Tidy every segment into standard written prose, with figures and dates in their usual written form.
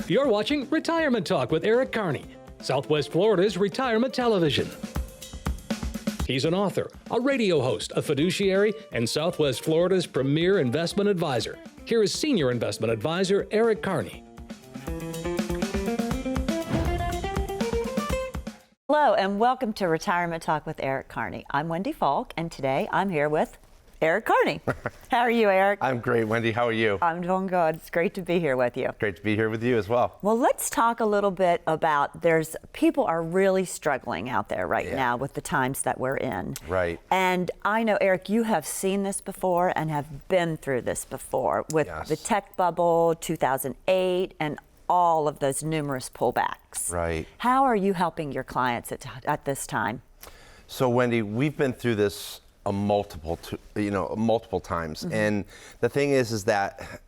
You're watching Retirement Talk with Eric Kearney, Southwest Florida's retirement television. He's an author, a radio host, a fiduciary, and Southwest Florida's premier investment advisor. Here is Senior Investment Advisor Eric Kearney. Hello and welcome to Retirement Talk with Eric Kearney. I'm Wendy Falk, and today I'm here with Eric Kearney. How are you, Eric? I'm great, Wendy. How are you? I'm doing good. It's great to be here with you. Great to be here with you as well. Well, let's talk a little bit about people are really struggling out there right now with the times that we're in. Right. And I know, Eric, you have seen this before and have been through this before with the tech bubble, 2008, and all of those numerous pullbacks. Right. How are you helping your clients at this time? So, Wendy, we've been through this multiple times. Mm-hmm. And the thing is that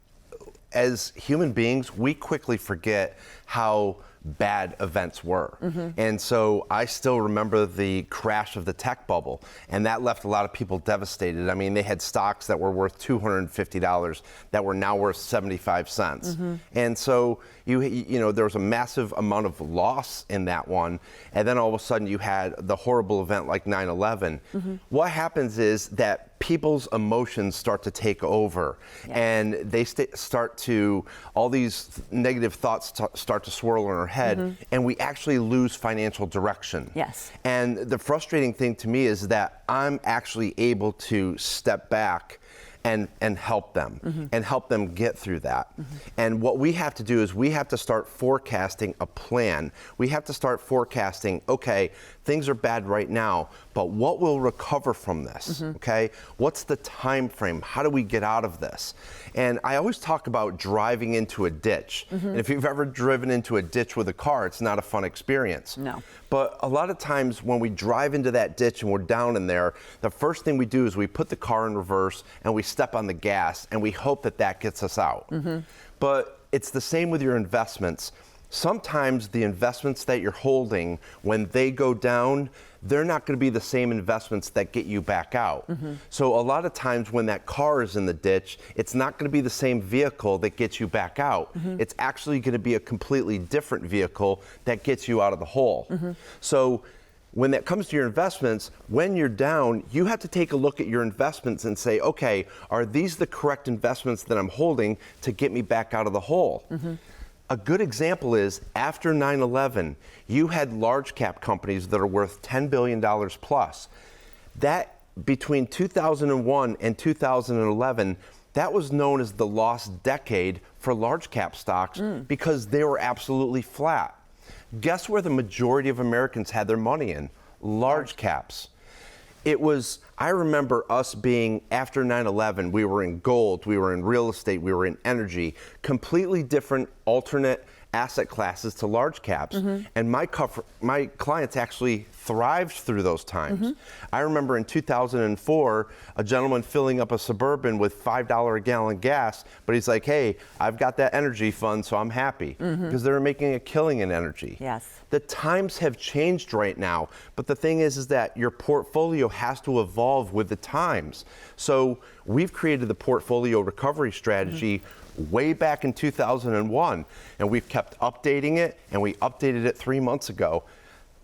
as human beings, we quickly forget how bad events were. Mm-hmm. And so I still remember the crash of the tech bubble, and that left a lot of people devastated. I mean, they had stocks that were worth $250 that were now worth 75 cents. Mm-hmm. And so you know, there was a massive amount of loss in that one. And then all of a sudden you had the horrible event like 9/11. Mm-hmm. What happens is that people's emotions start to take over, and they start to, all these negative thoughts start to swirl in our head, mm-hmm. and we actually lose financial direction. Yes. And the frustrating thing to me is that I'm actually able to step back and help them, mm-hmm. and help them get through that. Mm-hmm. And what we have to do is we have to start forecasting a plan. We have to start forecasting, okay, things are bad right now, but what will recover from this, mm-hmm. okay? What's the time frame? How do we get out of this? And I always talk about driving into a ditch. Mm-hmm. And if you've ever driven into a ditch with a car, it's not a fun experience. No. But a lot of times when we drive into that ditch and we're down in there, the first thing we do is we put the car in reverse and we step on the gas and we hope that that gets us out. Mm-hmm. But it's the same with your investments. Sometimes the investments that you're holding, when they go down, they're not going to be the same investments that get you back out. Mm-hmm. So a lot of times when that car is in the ditch, it's not going to be the same vehicle that gets you back out. Mm-hmm. It's actually going to be a completely different vehicle that gets you out of the hole. Mm-hmm. So when that comes to your investments, when you're down, you have to take a look at your investments and say, okay, are these the correct investments that I'm holding to get me back out of the hole? Mm-hmm. A good example is after 9/11, you had large cap companies that are worth $10 billion plus. That between 2001 and 2011, that was known as the lost decade for large cap stocks because they were absolutely flat. Guess where the majority of Americans had their money in? Large caps. I remember us being, after 9/11, we were in gold, we were in real estate, we were in energy, completely different alternate asset classes to large caps. Mm-hmm. And my clients actually thrived through those times. Mm-hmm. I remember in 2004, a gentleman filling up a Suburban with $5 a gallon gas, but he's like, hey, I've got that energy fund, so I'm happy, because they were making a killing in energy. Yes. The times have changed right now, but the thing is that your portfolio has to evolve with the times. So we've created the portfolio recovery strategy way back in 2001, and we've kept updating it, and we updated it 3 months ago.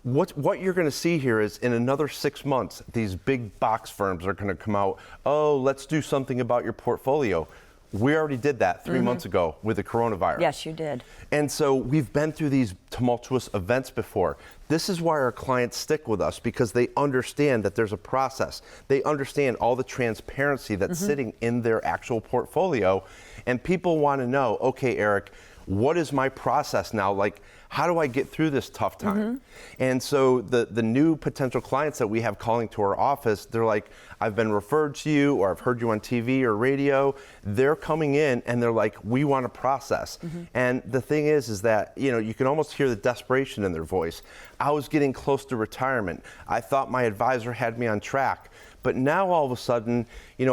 What you're going to see here is in another 6 months, these big box firms are going to come out, oh, let's do something about your portfolio. We already did that 3 months ago with the coronavirus. Yes, you did. And so we've been through these tumultuous events before. This is why our clients stick with us, because they understand that there's a process. They understand all the transparency that's sitting in their actual portfolio. And people want to know, okay, Eric, what is my process now? Like, how do I get through this tough time? Mm-hmm. And so the new potential clients that we have calling to our office, they're like, I've been referred to you, or I've heard you on TV or radio. They're coming in and they're like, we want a process. Mm-hmm. And the thing is that, you know, you can almost hear the desperation in their voice. I was getting close to retirement. I thought my advisor had me on track. But now all of a sudden,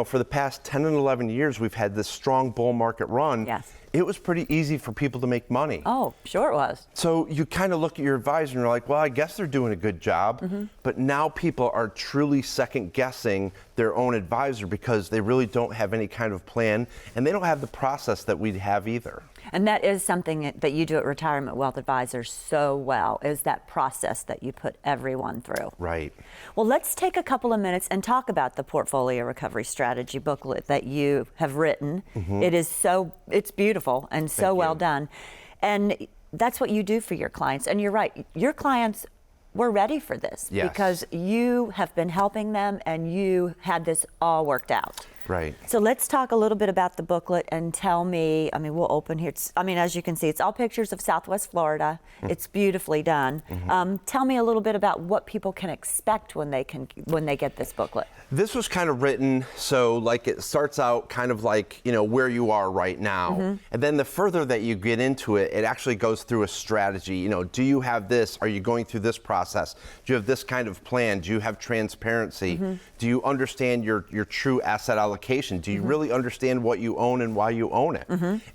for the past 10 and 11 years, we've had this strong bull market run. Yes. It was pretty easy for people to make money. Oh, sure it was. So you kind of look at your advisor and you're like, well, I guess they're doing a good job. But now people are truly second guessing their own advisor because they really don't have any kind of plan, and they don't have the process that we have either. And that is something that you do at Retirement Wealth Advisors so well, is that process that you put everyone through. Right. Well, let's take a couple of minutes and talk about the Portfolio Recovery Strategy booklet that you have written. It's beautiful and so well done. And that's what you do for your clients. And you're right, your clients were ready for this because you have been helping them and you had this all worked out. Right. So let's talk a little bit about the booklet and tell me, we'll open here. As you can see, it's all pictures of Southwest Florida. It's beautifully done. Tell me a little bit about what people can expect when they get this booklet. This was kind of written so like it starts out kind of like, where you are right now. And then the further that you get into it, it actually goes through a strategy. Do you have this? Are you going through this process? Do you have this kind of plan? Do you have transparency? Do you understand your true asset allocation? Do you really understand what you own and why you own it?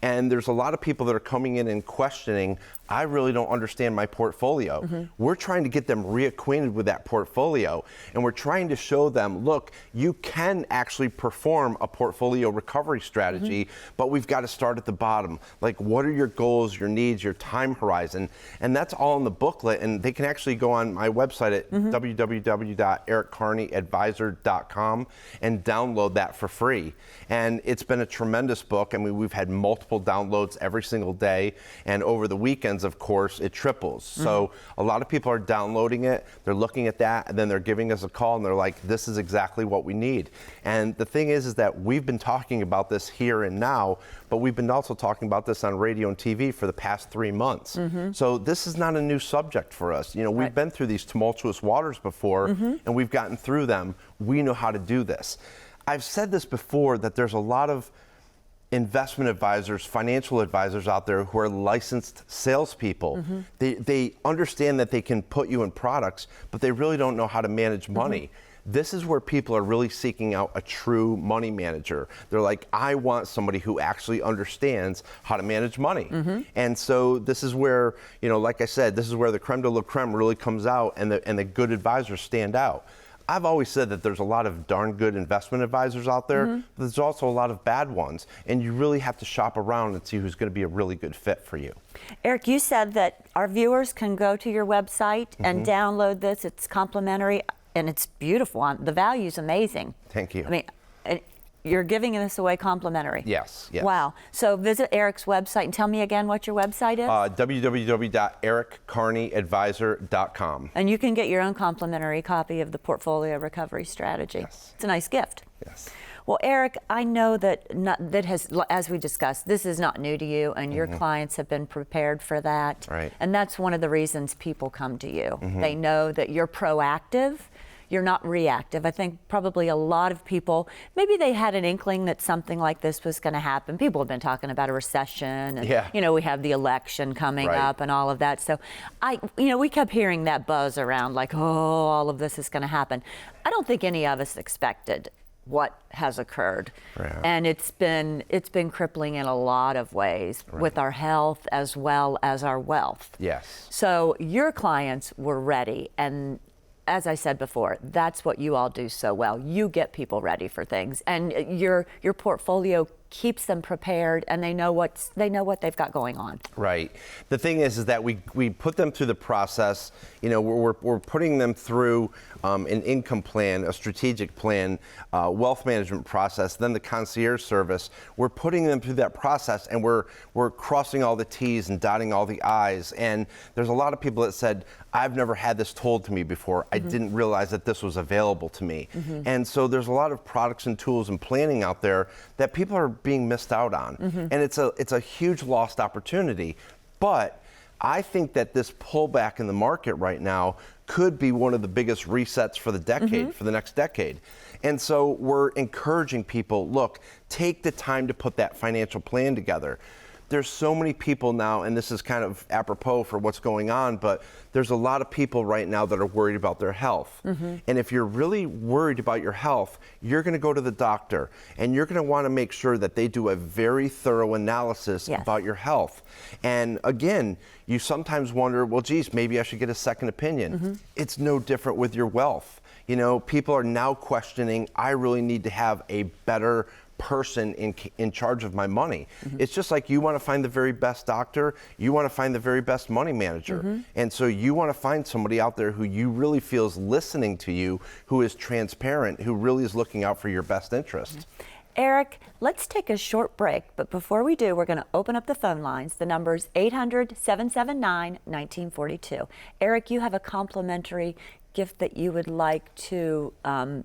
And there's a lot of people that are coming in and questioning, I really don't understand my portfolio. We're trying to get them reacquainted with that portfolio, and we're trying to show them, look, you can actually perform a portfolio recovery strategy, but we've got to start at the bottom. Like, what are your goals, your needs, your time horizon? And that's all in the booklet, and they can actually go on my website at www.erickearneyadvisor.com and download that for free. And it's been a tremendous book. We've had multiple downloads every single day, and over the weekend, of course, it triples. So a lot of people are downloading it, they're looking at that, and then they're giving us a call and they're like, this is exactly what we need. And the thing is that we've been talking about this here and now, but we've been also talking about this on radio and TV for the past 3 months. So this is not a new subject for us. We've been through these tumultuous waters before, and we've gotten through them. We know how to do this. I've said this before, that there's a lot of investment advisors, financial advisors out there who are licensed salespeople. They understand that they can put you in products, but they really don't know how to manage money. This is where people are really seeking out a true money manager. They're like, I want somebody who actually understands how to manage money. And so this is where, like I said, this is where the creme de la creme really comes out, and the good advisors stand out. I've always said that there's a lot of darn good investment advisors out there, but there's also a lot of bad ones. And you really have to shop around and see who's going to be a really good fit for you. Eric, you said that our viewers can go to your website and download this. It's complimentary and it's beautiful. The value's amazing. Thank you. You're giving this away complimentary. Yes. Wow. So visit Eric's website and tell me again what your website is. www.erickearneyadvisor.com. And you can get your own complimentary copy of the Portfolio Recovery Strategy. Yes. It's a nice gift. Yes. Well, Eric, I know that as we discussed, this is not new to you, and your clients have been prepared for that. Right. And that's one of the reasons people come to you. They know that you're proactive. You're not reactive. I think probably a lot of people, maybe they had an inkling that something like this was going to happen. People have been talking about a recession, and we have the election coming up and all of that. So we kept hearing that buzz around like, oh, all of this is going to happen. I don't think any of us expected what has occurred. And it's been crippling in a lot of ways with our health as well as our wealth. Yes. So your clients were ready, and as I said before, that's what you all do so well. You get people ready for things, and your portfolio keeps them prepared, and they know what they've got going on. Right. The thing is that we put them through the process. We're putting them through an income plan, a strategic plan, wealth management process, then the concierge service. We're putting them through that process, and we're crossing all the T's and dotting all the I's. And there's a lot of people that said, I've never had this told to me before. I didn't realize that this was available to me. And so there's a lot of products and tools and planning out there that people are being missed out on. And it's a huge lost opportunity. But I think that this pullback in the market right now could be one of the biggest resets for the decade, for the next decade. And so we're encouraging people, look, take the time to put that financial plan together. there's so many people now, and this is kind of apropos for what's going on, but there's a lot of people right now that are worried about their health. And if you're really worried about your health, you're going to go to the doctor, and you're going to want to make sure that they do a very thorough analysis about your health. And again, you sometimes wonder, well, geez, maybe I should get a second opinion. It's no different with your wealth. You know, people are now questioning, I really need to have a better person in charge of my money. It's just like you want to find the very best doctor, you want to find the very best money manager. And so you want to find somebody out there who you really feel is listening to you, who is transparent, who really is looking out for your best interest. Eric, let's take a short break, but before we do, we're going to open up the phone lines. The number's 800-779-1942. Eric, you have a complimentary gift that you would like to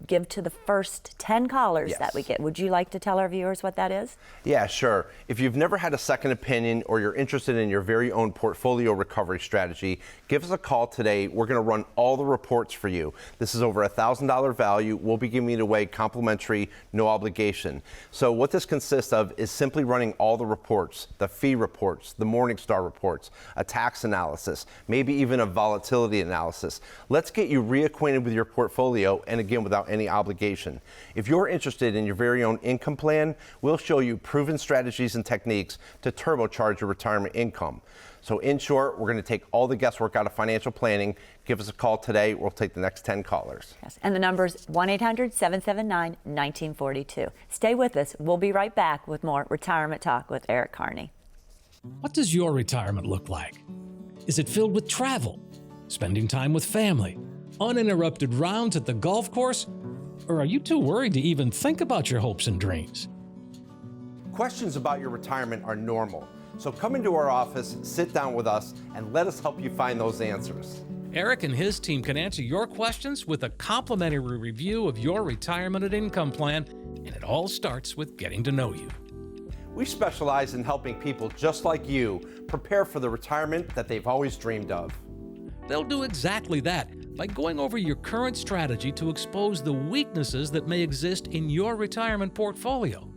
give to the first 10 callers that we get. Would you like to tell our viewers what that is? Yeah, sure. If you've never had a second opinion or you're interested in your very own portfolio recovery strategy, give us a call today. We're going to run all the reports for you. This is over $1,000 value. We'll be giving it away complimentary, no obligation. So what this consists of is simply running all the reports, the fee reports, the Morningstar reports, a tax analysis, maybe even a volatility analysis. Let's get you reacquainted with your portfolio, and again, without any obligation. If you're interested in your very own income plan, we'll show you proven strategies and techniques to turbocharge your retirement income. So in short, we're going to take all the guesswork out of financial planning. Give us a call today. We'll take the next 10 callers. Yes, and the number's 1-800-779-1942. Stay with us. We'll be right back with more Retirement Talk with Eric Kearney. What does your retirement look like? Is it filled with travel, spending time with family, uninterrupted rounds at the golf course? Or are you too worried to even think about your hopes and dreams? Questions about your retirement are normal. So come into our office, sit down with us, and let us help you find those answers. Eric and his team can answer your questions with a complimentary review of your retirement and income plan, and it all starts with getting to know you. We specialize in helping people just like you prepare for the retirement that they've always dreamed of. They'll do exactly that by going over your current strategy to expose the weaknesses that may exist in your retirement portfolio.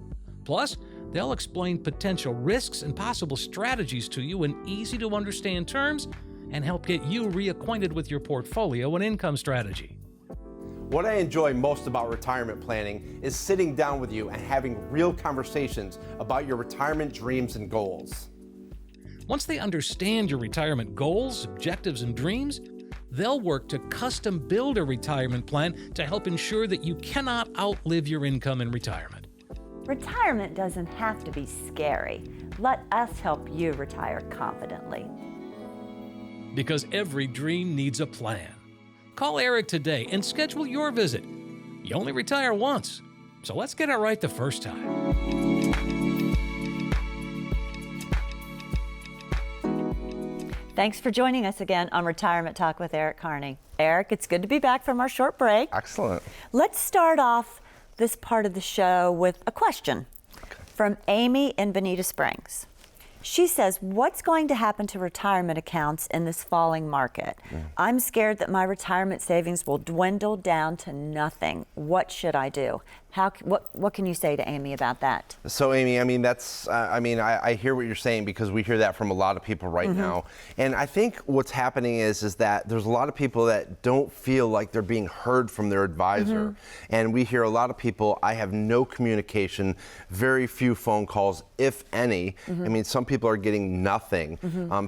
Plus, they'll explain potential risks and possible strategies to you in easy-to-understand terms and help get you reacquainted with your portfolio and income strategy. What I enjoy most about retirement planning is sitting down with you and having real conversations about your retirement dreams and goals. Once they understand your retirement goals, objectives, and dreams, they'll work to custom build a retirement plan to help ensure that you cannot outlive your income in retirement. Retirement doesn't have to be scary. Let us help you retire confidently. Because every dream needs a plan. Call Eric today and schedule your visit. You only retire once, so let's get it right the first time. Thanks for joining us again on Retirement Talk with Eric Kearney. Eric, it's good to be back from our short break. Excellent. Let's start off this part of the show with a question from Amy in Bonita Springs. She says, what's going to happen to retirement accounts in this falling market? I'm scared that my retirement savings will dwindle down to nothing. What should I do? What can you say to Amy about that? So Amy, I hear what you're saying because we hear that from a lot of people right now. And I think what's happening is that there's a lot of people that don't feel like they're being heard from their advisor. And we hear a lot of people, I have no communication, very few phone calls, if any. I mean, some people are getting nothing.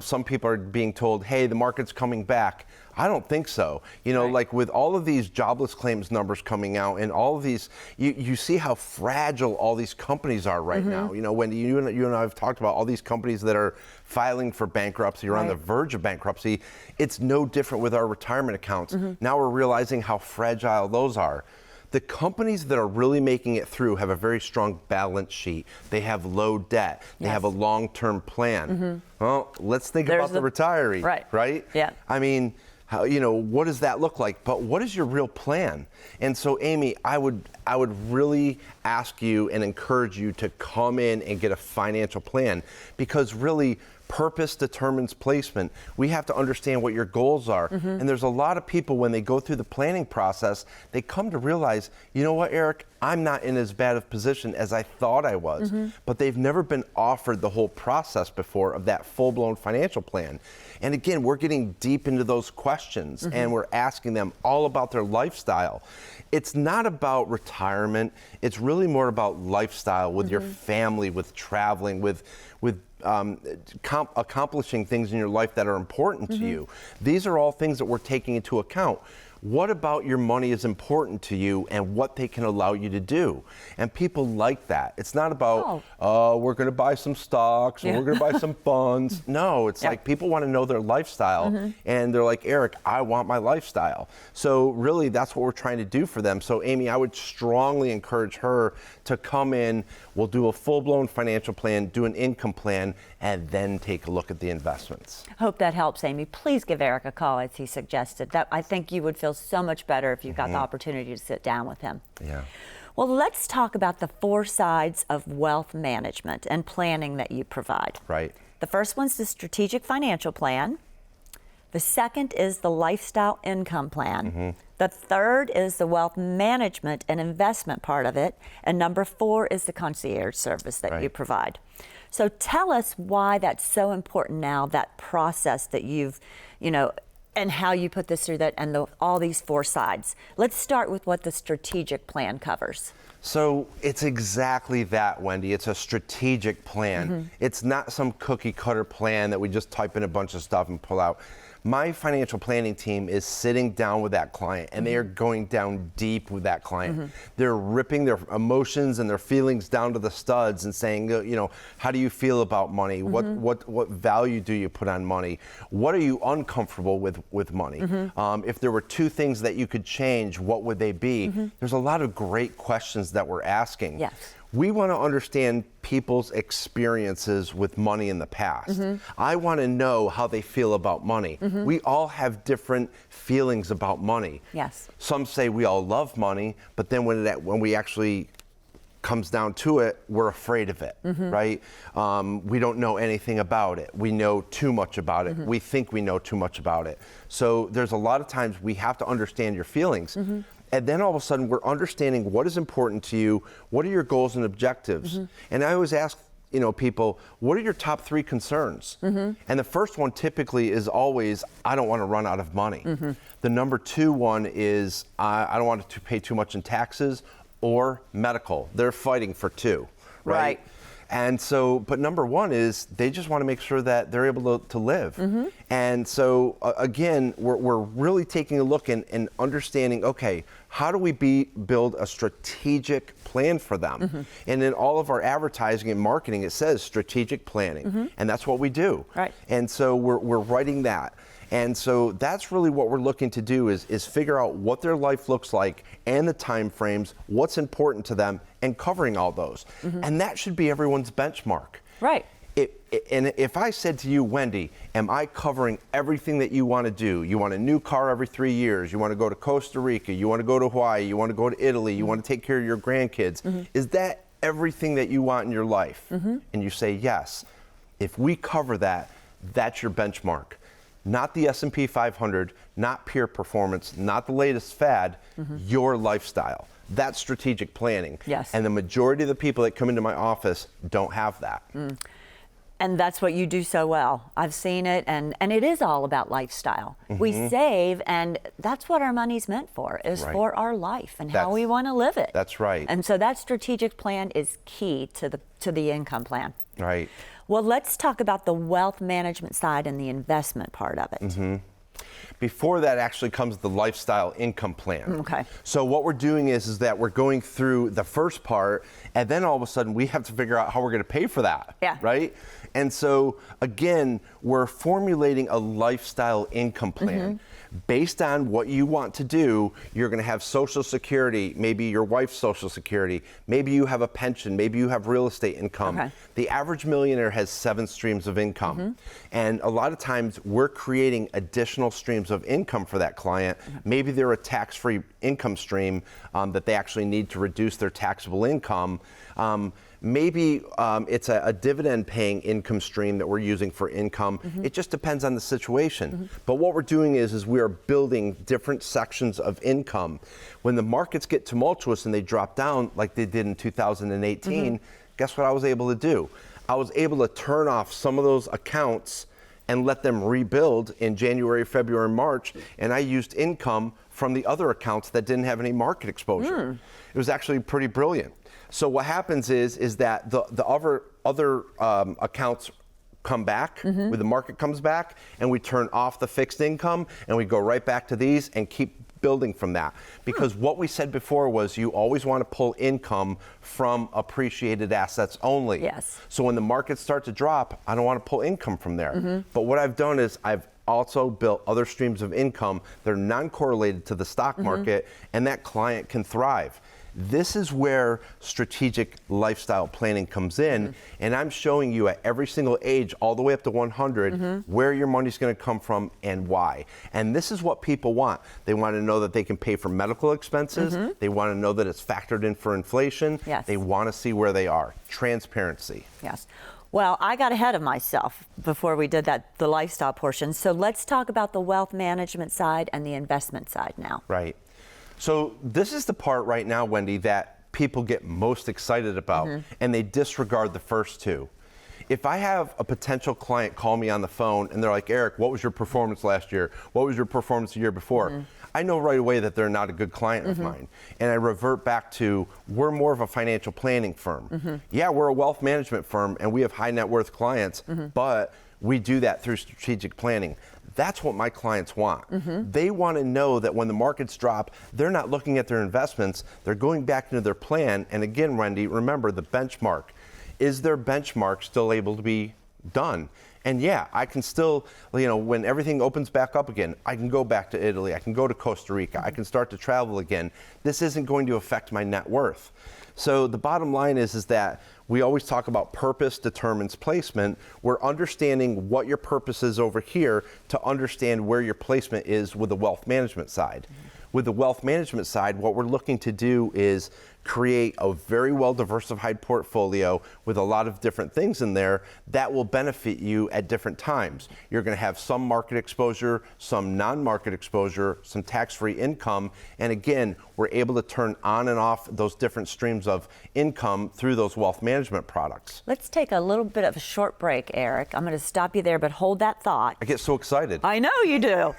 Some people are being told, hey, the market's coming back. I don't think so. You know, like with all of these jobless claims numbers coming out and all of these, you see how fragile all these companies are right now. You know, when you and I have talked about all these companies that are filing for bankruptcy or on the verge of bankruptcy, it's no different with our retirement accounts. Now we're realizing how fragile those are. The companies that are really making it through have a very strong balance sheet. They have low debt. They have a long-term plan. Well, let's think about the retiree, right? Yeah. I mean, how, you know, what does that look like? But what is your real plan? And so, Amy, I would really ask you and encourage you to come in and get a financial plan, because really Purpose determines placement. We have to understand what your goals are. And there's a lot of people, when they go through the planning process, they come to realize, you know what, Eric, I'm not in as bad of position as I thought I was. But they've never been offered the whole process before of that full-blown financial plan. And again, we're getting deep into those questions and we're asking them all about their lifestyle. It's not about retirement. It's really more about lifestyle with your family, with traveling, with accomplishing things in your life that are important to you. These are all things that we're taking into account. What about your money is important to you and what they can allow you to do? And people like that. It's not about, we're going to buy some stocks or we're going to buy some funds. No, it's like people want to know their lifestyle and they're like, Eric, I want my lifestyle. So really that's what we're trying to do for them. So Amy, I would strongly encourage her to come in. We'll do a full-blown financial plan, do an income plan, and then take a look at the investments. Hope that helps, Amy. Please give Eric a call, as he suggested. That I think you would feel so much better if you got the opportunity to sit down with him. Yeah. Well, let's talk about the 4 sides of wealth management and planning that you provide. Right. The first one's the strategic financial plan. The second is the lifestyle income plan. The third is the wealth management and investment part of it. And number 4 is the concierge service that you provide. So tell us why that's so important now, that process that you've, and how you put this through that and all these 4 sides. Let's start with what the strategic plan covers. So it's exactly that, Wendy. It's a strategic plan. It's not some cookie cutter plan that we just type in a bunch of stuff and pull out. My financial planning team is sitting down with that client and they are going down deep with that client. They're ripping their emotions and their feelings down to the studs and saying, how do you feel about money? What value do you put on money? What are you uncomfortable with money? If there were 2 things that you could change, what would they be? There's a lot of great questions that we're asking. Yes. We want to understand people's experiences with money in the past. I want to know how they feel about money. We all have different feelings about money. Yes. Some say we all love money, but then when we actually comes down to it, we're afraid of it, right? We don't know anything about it. We know too much about it. We think we know too much about it. So there's a lot of times we have to understand your feelings. And then all of a sudden we're understanding what is important to you, what are your goals and objectives. And I always ask people, what are your top 3 concerns? And the first one typically is always, I don't want to run out of money. The number 2 one is, I don't want to pay too much in taxes or medical. They're fighting for 2, right? And so, but number 1 is they just want to make sure that they're able to live. And so again, we're really taking a look and understanding, okay, how do we build a strategic plan for them? And in all of our advertising and marketing, it says strategic planning. And that's what we do. Right. And so we're writing that. And so that's really what we're looking to do is figure out what their life looks like and the time frames, what's important to them, and covering all those. And that should be everyone's benchmark. Right. And if I said to you, Wendy, am I covering everything that you want to do? You want a new car every 3 years. You want to go to Costa Rica. You want to go to Hawaii. You want to go to Italy. You want to take care of your grandkids. Is that everything that you want in your life? And you say yes. If we cover that, that's your benchmark. Not the S&P 500, not peer performance, not the latest fad, your lifestyle. That's strategic planning. Yes. And the majority of the people that come into my office don't have that. And that's what you do so well. I've seen it, and it is all about lifestyle. We save, and that's what our money's meant for, is for our life and how we want to live it. That's right. And so that strategic plan is key to the income plan. Right. Well, let's talk about the wealth management side and the investment part of it. Before that actually comes the lifestyle income plan. Okay. So what we're doing is that we're going through the first part, and then all of a sudden we have to figure out how we're going to pay for that. Yeah. Right? And so again, we're formulating a lifestyle income plan. Based on what you want to do, you're going to have Social Security, maybe your wife's Social Security, maybe you have a pension, maybe you have real estate income. Okay. The average millionaire has 7 streams of income. And a lot of times we're creating additional streams of income for that client. Maybe they're a tax-free income stream that they actually need to reduce their taxable income. Maybe it's a dividend-paying income stream that we're using for income. It just depends on the situation. But what we're doing is we are building different sections of income. When the markets get tumultuous and they drop down like they did in 2018, guess what I was able to do? I was able to turn off some of those accounts and let them rebuild in January, February, March, and I used income from the other accounts that didn't have any market exposure. It was actually pretty brilliant. So what happens is that the other accounts come back, when the market comes back, and we turn off the fixed income, and we go right back to these and keep building from that. Because what we said before was you always want to pull income from appreciated assets only. Yes. So when the markets start to drop, I don't want to pull income from there. But what I've done is I've also built other streams of income that are non-correlated to the stock market, and that client can thrive. This is where strategic lifestyle planning comes in, and I'm showing you at every single age, all the way up to 100, where your money's going to come from and why. And this is what people want. They want to know that they can pay for medical expenses. They want to know that it's factored in for inflation. Yes. They want to see where they are. Transparency. Yes. Well, I got ahead of myself before we did the lifestyle portion. So let's talk about the wealth management side and the investment side now. Right. So this is the part right now, Wendy, that people get most excited about, and they disregard the first two. If I have a potential client call me on the phone and they're like, Eric, what was your performance last year? What was your performance the year before? I know right away that they're not a good client of mine. And I revert back to, we're more of a financial planning firm. Yeah, we're a wealth management firm and we have high net worth clients, but we do that through strategic planning. That's what my clients want. They want to know that when the markets drop, they're not looking at their investments, they're going back into their plan. And again, Wendy, remember the benchmark. Is their benchmark still able to be done? And yeah, I can still, when everything opens back up again, I can go back to Italy, I can go to Costa Rica, I can start to travel again. This isn't going to affect my net worth. So the bottom line is that we always talk about purpose determines placement. We're understanding what your purpose is over here to understand where your placement is with the wealth management side. With the wealth management side, what we're looking to do is create a very well diversified portfolio with a lot of different things in there that will benefit you at different times. You're going to have some market exposure, some non-market exposure, some tax-free income, and again, we're able to turn on and off those different streams of income through those wealth management products. Let's take a little bit of a short break, Eric. I'm going to stop you there, but hold that thought. I get so excited. I know you do.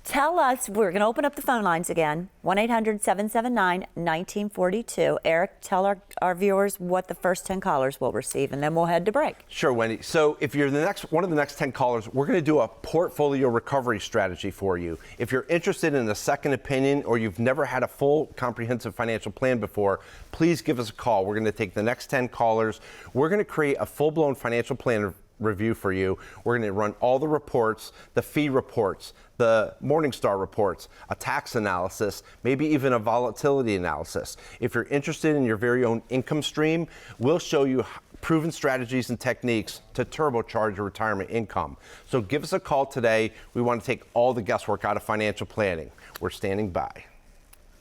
Tell us, we're going to open up the phone lines again, 1-800-779-1942. Eric, tell our viewers what the first 10 callers will receive, and then we'll head to break. Sure, Wendy. So if you're one of the next 10 callers, we're going to do a portfolio recovery strategy for you. If you're interested in a second opinion or you've never had a full comprehensive financial plan before, please give us a call. We're going to take the next 10 callers. We're going to create a full-blown financial plan review for you. We're going to run all the reports, the fee reports, the Morningstar reports, a tax analysis, maybe even a volatility analysis. If you're interested in your very own income stream, we'll show you proven strategies and techniques to turbocharge your retirement income. So give us a call today. We want to take all the guesswork out of financial planning. We're standing by.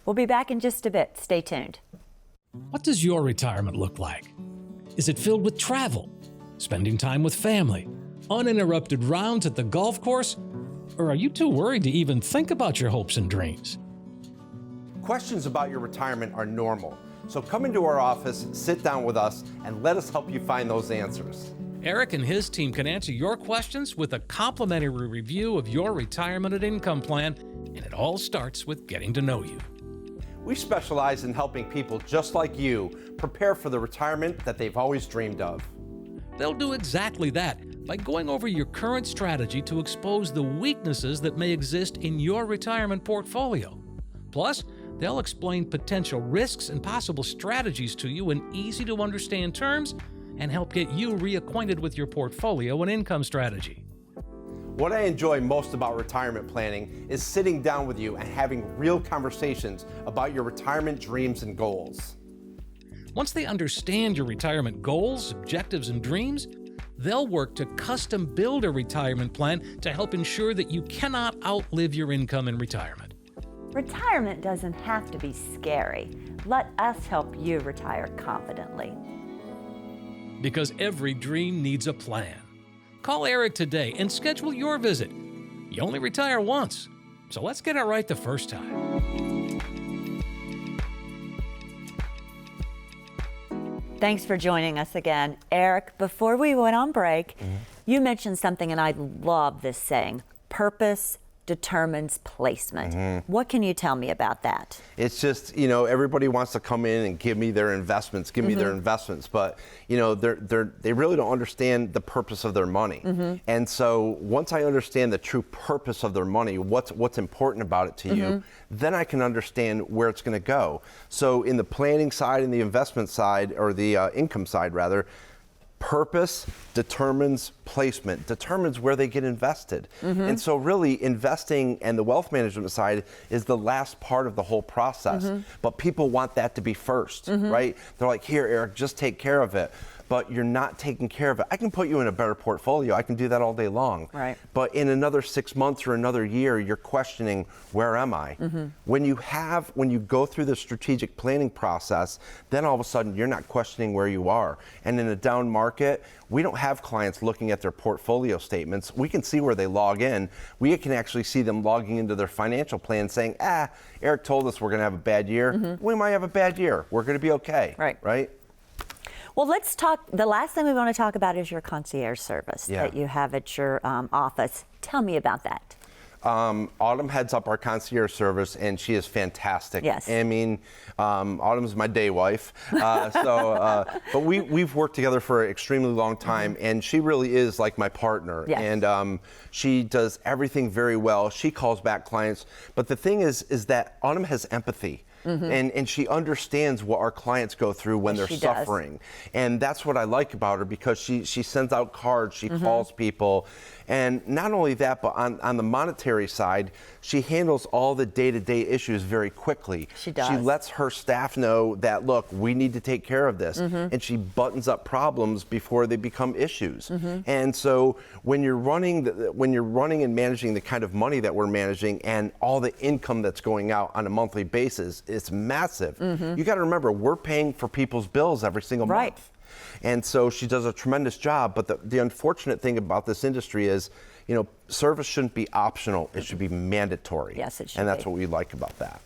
We'll be back in just a bit. Stay tuned. What does your retirement look like? Is it filled with travel, spending time with family, uninterrupted rounds at the golf course? Or are you too worried to even think about your hopes and dreams? Questions about your retirement are normal. So come into our office, sit down with us, and let us help you find those answers. Eric and his team can answer your questions with a complimentary review of your retirement and income plan, and it all starts with getting to know you. We specialize in helping people just like you prepare for the retirement that they've always dreamed of. They'll do exactly that by going over your current strategy to expose the weaknesses that may exist in your retirement portfolio. Plus, they'll explain potential risks and possible strategies to you in easy-to-understand terms and help get you reacquainted with your portfolio and income strategy. What I enjoy most about retirement planning is sitting down with you and having real conversations about your retirement dreams and goals. Once they understand your retirement goals, objectives, and dreams, they'll work to custom build a retirement plan to help ensure that you cannot outlive your income in retirement. Retirement doesn't have to be scary. Let us help you retire confidently. because every dream needs a plan. Call Eric today and schedule your visit. You only retire once, so let's get it right the first time. Thanks for joining us again. Eric, before we went on break, you mentioned something, and I love this saying, purpose determines placement. What can you tell me about that? It's just, you know, everybody wants to come in and give me their investments, but, you know, they really don't understand the purpose of their money. And so once I understand the true purpose of their money, what's important about it to you, then I can understand where it's going to go. So in the planning side and the investment side, or the income side rather, purpose determines placement, determines where they get invested. And so really investing and the wealth management side is the last part of the whole process. But people want that to be first, right? They're like, here, Eric, just take care of it. But you're not taking care of it. I can put you in a better portfolio. I can do that all day long. Right. But in another 6 months or another year, you're questioning, where am I? When you go through the strategic planning process, then all of a sudden you're not questioning where you are. And in a down market, we don't have clients looking at their portfolio statements. We can see where they log in. We can actually see them logging into their financial plan saying, Eric told us we're gonna have a bad year. We might have a bad year. We're gonna be okay, right? Well, let's talk. The last thing we want to talk about is your concierge service that you have at your office. Tell me about that. Autumn heads up our concierge service, and she is fantastic. Yes. I mean, Autumn's my day wife. But we've worked together for an extremely long time, and she really is like my partner. Yes. And she does everything very well. She calls back clients. But the thing is that Autumn has empathy. And she understands what our clients go through when they're suffering. And that's what I like about her, because she sends out cards, she calls people. And not only that, but on the monetary side, she handles all the day-to-day issues very quickly. She does. She lets her staff know that, look, we need to take care of this. And she buttons up problems before they become issues. And so when you're running and managing the kind of money that we're managing and all the income that's going out on a monthly basis, it's massive. You got to remember, we're paying for people's bills every single month. And so she does a tremendous job. But the unfortunate thing about this industry is, you know, service shouldn't be optional. It should be mandatory. Yes, it should And that's be. what we like about that.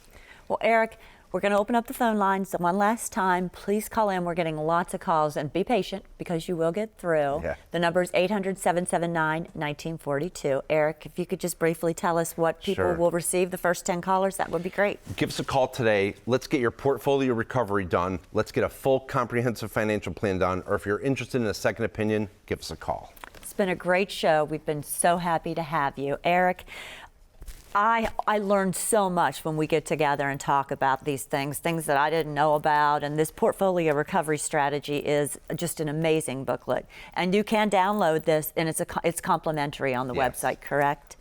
Well, Eric, we're going to open up the phone lines one last time. Please call in. We're getting lots of calls, and be patient because you will get through. The number is 800-779-1942. Eric, if you could just briefly tell us what people will receive, the first 10 callers, that would be great. Give us a call today. Let's get your portfolio recovery done. Let's get a full comprehensive financial plan done. Or if you're interested in a second opinion, give us a call. It's been a great show. We've been so happy to have you. Eric, I learned so much when we get together and talk about these things that I didn't know about. And this portfolio recovery strategy is just an amazing booklet. And you can download this, and it's complimentary on the website, correct?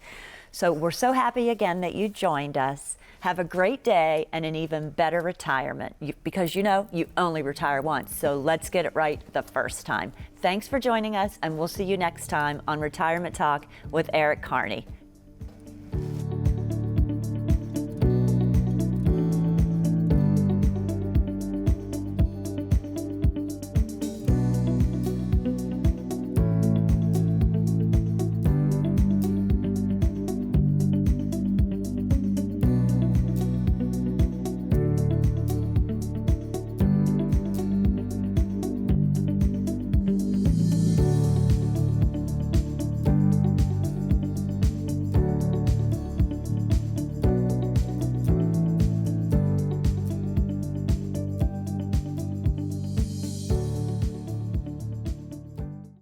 So we're so happy again that you joined us. Have a great day and an even better retirement, because you know you only retire once. So let's get it right the first time. Thanks for joining us, and we'll see you next time on Retirement Talk with Eric Kearney.